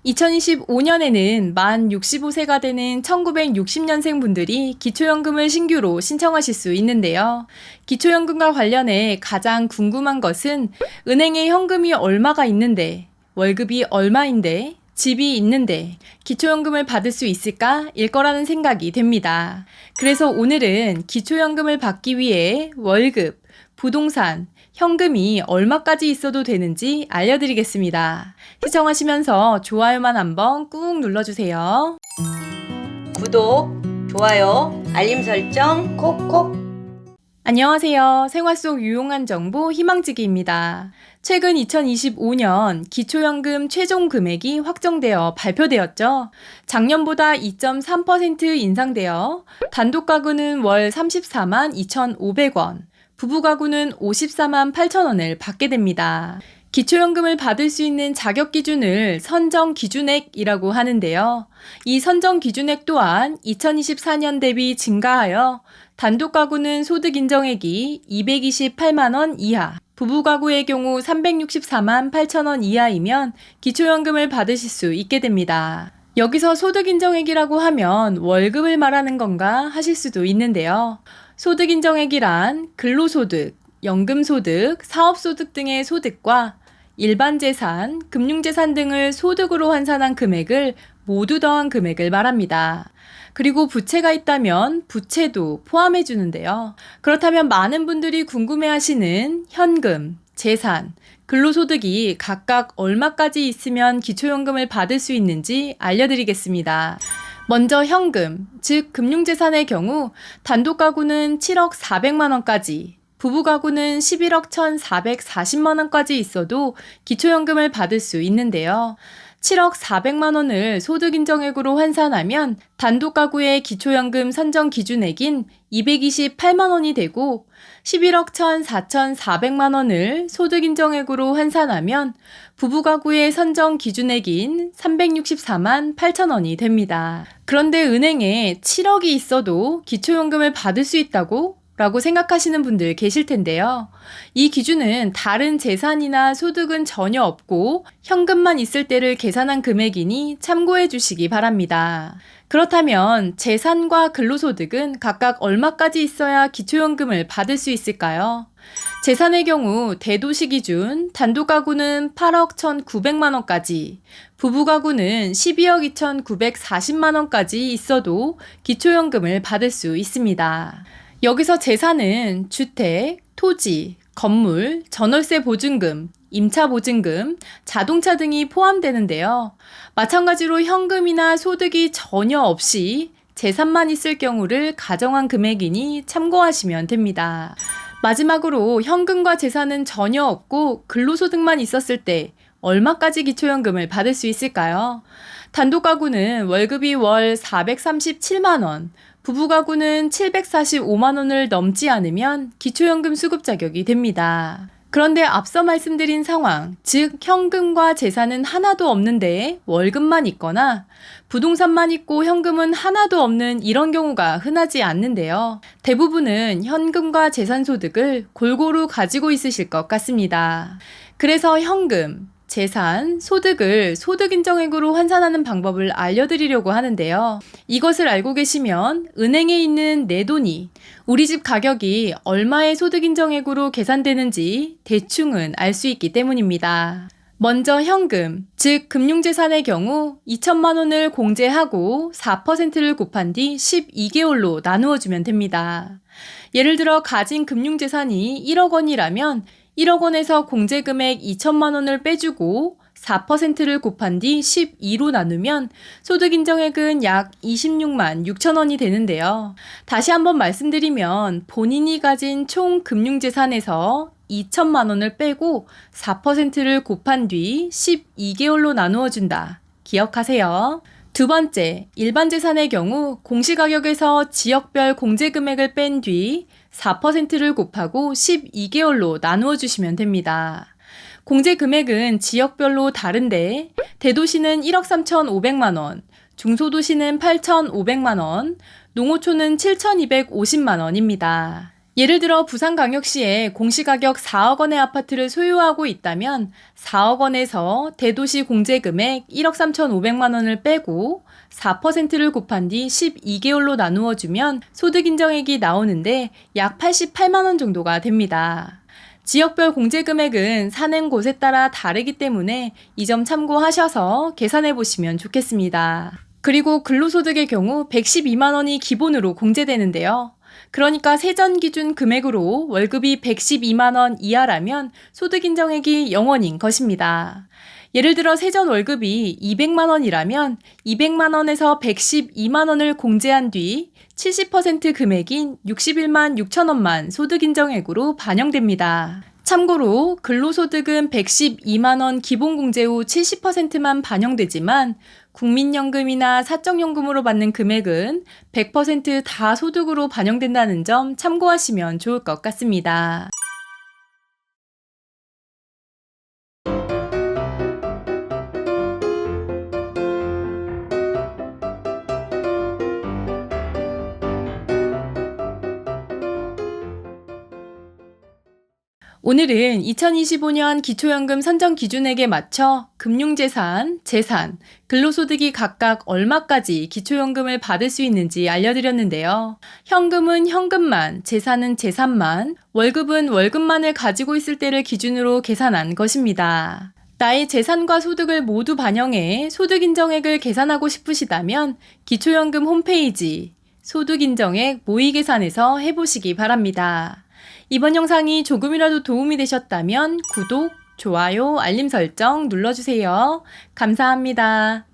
2025년에는 만 65세가 되는 1960년생 분들이 기초연금을 신규로 신청하실 수 있는데요. 기초연금과 관련해 가장 궁금한 것은 은행에 현금이 얼마가 있는데, 월급이 얼마인데, 집이 있는데 기초연금을 받을 수 있을까? 일 거라는 생각이 됩니다. 그래서 오늘은 기초연금을 받기 위해 월급, 부동산, 현금이 얼마까지 있어도 되는지 알려드리겠습니다. 시청하시면서 좋아요만 한번 꾹 눌러주세요. 구독, 좋아요, 알림 설정 콕콕. 안녕하세요. 생활 속 유용한 정보 희망지기입니다. 최근 2025년 기초연금 최종 금액이 확정되어 발표되었죠. 작년보다 2.3% 인상되어 단독 가구는 월 34만 2,500원, 부부 가구는 54만 8천원을 받게 됩니다. 기초연금을 받을 수 있는 자격 기준을 선정 기준액이라고 하는데요. 이 선정 기준액 또한 2024년 대비 증가하여 단독 가구는 소득 인정액이 228만 원 이하, 부부 가구의 경우 364만 8천 원 이하이면 기초연금을 받으실 수 있게 됩니다. 여기서 소득 인정액이라고 하면 월급을 말하는 건가 하실 수도 있는데요. 소득 인정액이란 근로소득, 연금소득, 사업소득 등의 소득과 일반 재산, 금융재산 등을 소득으로 환산한 금액을 모두 더한 금액을 말합니다. 그리고 부채가 있다면 부채도 포함해 주는데요. 그렇다면 많은 분들이 궁금해하시는 현금, 재산, 근로소득이 각각 얼마까지 있으면 기초연금을 받을 수 있는지 알려드리겠습니다. 먼저 현금, 즉 금융재산의 경우 단독 가구는 7억 400만 원까지, 부부 가구는 11억 1,440만 원까지 있어도 기초연금을 받을 수 있는데요. 7억 400만 원을 소득 인정액으로 환산하면 단독 가구의 기초연금 선정 기준액인 228만 원이 되고 11억 1,440만 원을 소득 인정액으로 환산하면 부부 가구의 선정 기준액인 364만 8천 원이 됩니다. 그런데 은행에 7억이 있어도 기초연금을 받을 수 있다고? 라고 생각하시는 분들 계실 텐데요. 이 기준은 다른 재산이나 소득은 전혀 없고 현금만 있을 때를 계산한 금액이니 참고해 주시기 바랍니다. 그렇다면 재산과 근로소득은 각각 얼마까지 있어야 기초연금을 받을 수 있을까요? 재산의 경우 대도시 기준 단독 가구는 8억 1,900만 원까지, 부부 가구는 12억 2,940만 원까지 있어도 기초연금을 받을 수 있습니다. 여기서 재산은 주택, 토지, 건물, 전월세 보증금, 임차 보증금, 자동차 등이 포함되는데요. 마찬가지로 현금이나 소득이 전혀 없이 재산만 있을 경우를 가정한 금액이니 참고하시면 됩니다. 마지막으로 현금과 재산은 전혀 없고 근로소득만 있었을 때 얼마까지 기초연금을 받을 수 있을까요? 단독 가구는 월급이 월 437만 원, 부부 가구는 745만 원을 넘지 않으면 기초연금 수급 자격이 됩니다. 그런데 앞서 말씀드린 상황, 즉 현금과 재산은 하나도 없는데 월급만 있거나 부동산만 있고 현금은 하나도 없는 이런 경우가 흔하지 않는데요. 대부분은 현금과 재산 소득을 골고루 가지고 있으실 것 같습니다. 그래서 현금, 재산, 소득을 소득 인정액으로 환산하는 방법을 알려드리려고 하는데요. 이것을 알고 계시면 은행에 있는 내 돈이 우리 집 가격이 얼마의 소득 인정액으로 계산되는지 대충은 알 수 있기 때문입니다. 먼저 현금, 즉 금융재산의 경우 2천만 원을 공제하고 4%를 곱한 뒤 12개월로 나누어 주면 됩니다. 예를 들어 가진 금융재산이 1억 원이라면 1억 원에서 공제금액 2천만 원을 빼주고 4%를 곱한 뒤 12로 나누면 소득 인정액은 약 26만 6천 원이 되는데요. 다시 한번 말씀드리면 본인이 가진 총 금융재산에서 2천만 원을 빼고 4%를 곱한 뒤 12개월로 나누어 준다. 기억하세요. 두 번째, 일반 재산의 경우 공시가격에서 지역별 공제금액을 뺀 뒤 4%를 곱하고 12개월로 나누어 주시면 됩니다. 공제 금액은 지역별로 다른데 대도시는 1억 3,500만 원, 중소도시는 8,500만 원, 농어촌은 7,250만 원입니다. 예를 들어 부산광역시에 공시가격 4억 원의 아파트를 소유하고 있다면 4억 원에서 대도시 공제금액 1억 3,500만 원을 빼고 4%를 곱한 뒤 12개월로 나누어 주면 소득 인정액이 나오는데 약 88만 원 정도가 됩니다. 지역별 공제금액은 사는 곳에 따라 다르기 때문에 이 점 참고하셔서 계산해 보시면 좋겠습니다. 그리고 근로소득의 경우 112만 원이 기본으로 공제되는데요. 그러니까 세전 기준 금액으로 월급이 112만 원 이하라면 소득 인정액이 0원인 것입니다. 예를 들어 세전 월급이 200만 원이라면 200만 원에서 112만 원을 공제한 뒤 70% 금액인 61만 6천 원만 소득 인정액으로 반영됩니다. 참고로 근로소득은 112만 원 기본공제 후 70%만 반영되지만 국민연금이나 사적연금으로 받는 금액은 100% 다 소득으로 반영된다는 점 참고하시면 좋을 것 같습니다. 오늘은 2025년 기초연금 선정 기준액에 맞춰 금융재산, 재산, 근로소득이 각각 얼마까지 기초연금을 받을 수 있는지 알려드렸는데요. 현금은 현금만, 재산은 재산만, 월급은 월급만을 가지고 있을 때를 기준으로 계산한 것입니다. 나의 재산과 소득을 모두 반영해 소득인정액을 계산하고 싶으시다면 기초연금 홈페이지 소득인정액 모의계산에서 해보시기 바랍니다. 이번 영상이 조금이라도 도움이 되셨다면 구독, 좋아요, 알림 설정 눌러주세요. 감사합니다.